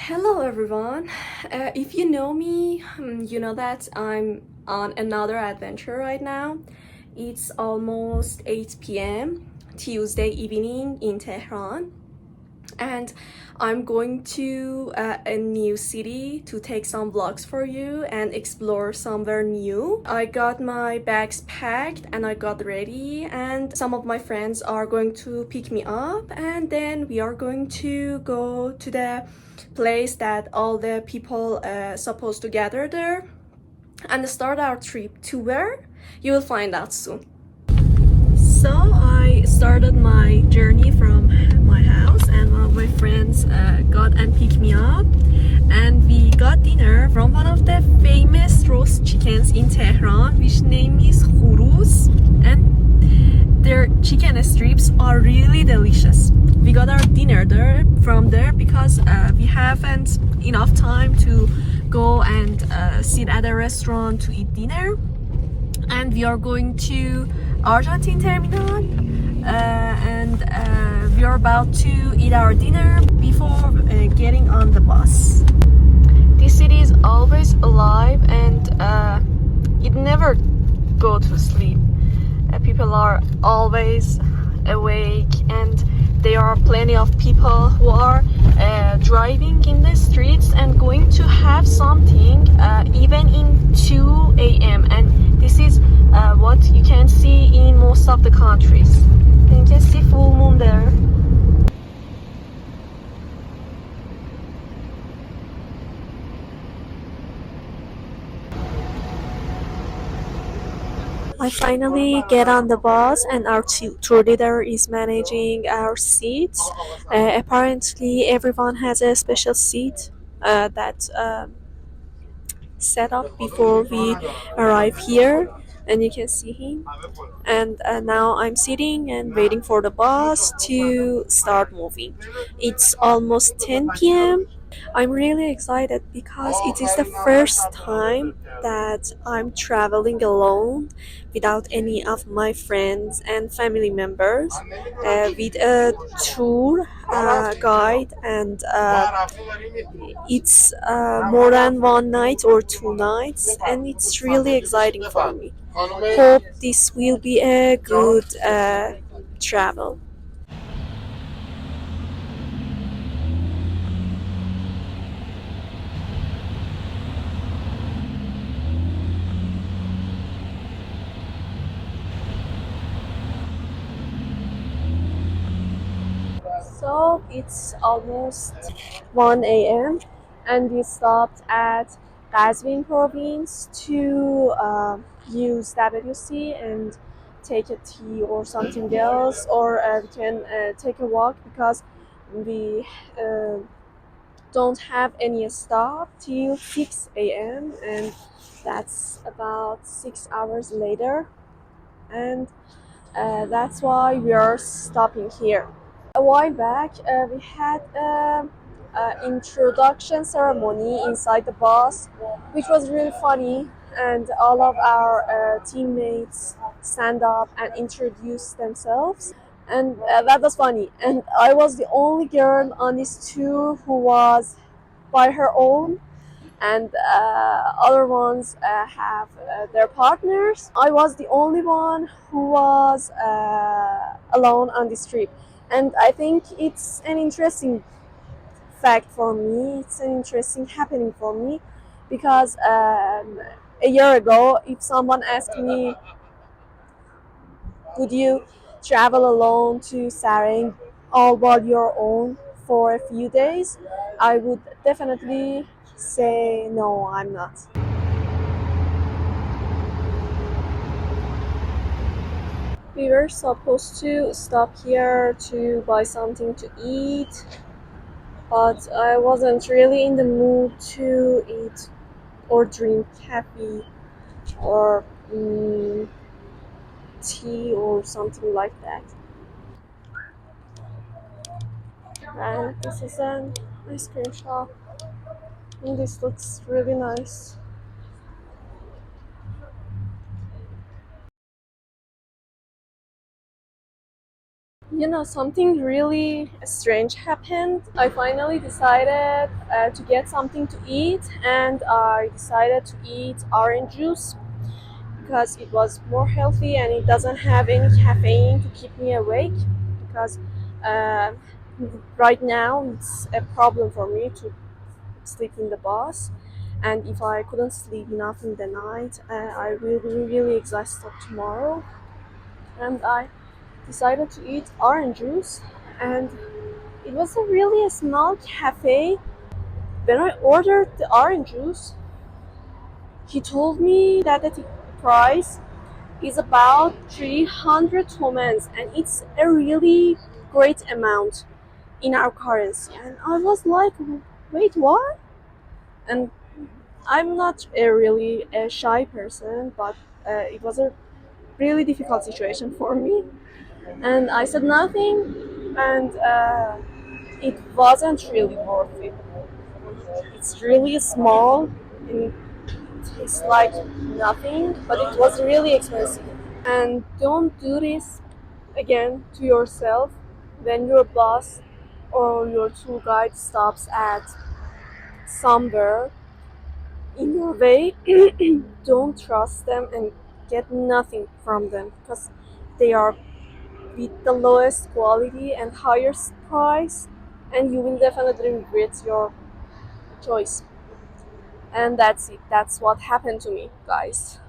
Hello everyone. If you know me, you know that I'm on another adventure right now. It's almost 8 p.m. Tuesday evening in Tehran, and I'm going to a new city to take some vlogs for you and explore somewhere new. I got my bags packed and I got ready, and some of my friends are going to pick me up, and then we are going to go to the place that all the people supposed to gather there and start our trip to where you will find out soon. So I started my journey from my house, and one of my friends got and picked me up, and we got dinner from one of the famous roast chickens in Tehran, which name is khurus, and their chicken strips are really delicious. We got our dinner from there because we haven't enough time to go and sit at a restaurant to eat dinner, and we are going to Argentine terminal, and we are about to eat our dinner before getting on the bus. This city is always alive, and it never go to sleep. People are always awake, and there are plenty of people who are driving in the streets and going to have something even in 2 a.m. and this is what you can see in most of the countries. And you can see full moon there. I finally get on the bus, and our tour leader is managing our seats. Apparently, everyone has a special seat that set up before we arrive here, and you can see him. And now I'm sitting and waiting for the bus to start moving. It's almost 10 p.m. I'm really excited because it is the first time that I'm traveling alone without any of my friends and family members, with a tour guide, and it's more than one night or 2 nights, and it's really exciting for me. Hope this will be a good travel. So it's almost 1 a.m. and we stopped at Qazvin province to use WC and take a tea or something else, or we can take a walk because we uh, don't have any stop till 6 a.m. and that's about 6 hours later, and that's why we are stopping here. A while back, we had a introduction ceremony inside the bus, which was really funny, and all of our teammates stand up and introduce themselves, and that was funny. And I was the only girl on this tour who was by her own, and other ones have their partners. I was the only one who was alone on this trip, and I think it's an interesting fact for me. It's an interesting happening for me because a year ago, if someone asked me, "Would you travel alone to Sarang all by your own for a few days?" I would definitely say no, I'm not. We were supposed to stop here to buy something to eat, but I wasn't really in the mood to eat or drink coffee or tea or something like that. And this is an ice cream shop, and this looks really nice. Something really strange happened. I finally decided to get something to eat, and I decided to eat orange juice because it was more healthy and it doesn't have any caffeine to keep me awake. Because uh, right now it's a problem for me to sleep in the bus, and if I couldn't sleep enough in the night, I will be really exhausted tomorrow. And I decided to eat orange juice, and it was a really a small cafe. When I ordered the orange juice, he told me that the price is about 300 tomans, and it's a really great amount in our currency. And I was like, wait, what? And I'm not really a shy person, but it was a really difficult situation for me. And I said nothing, and it wasn't really worth it. It's really small and it tastes like nothing, but it was really expensive. And don't do this again to yourself when your bus or your tour guide stops at somewhere in your way. Don't trust them and get nothing from them because they are with the lowest quality and highest price, and you will definitely regret your choice. And that's it. That's what happened to me, guys.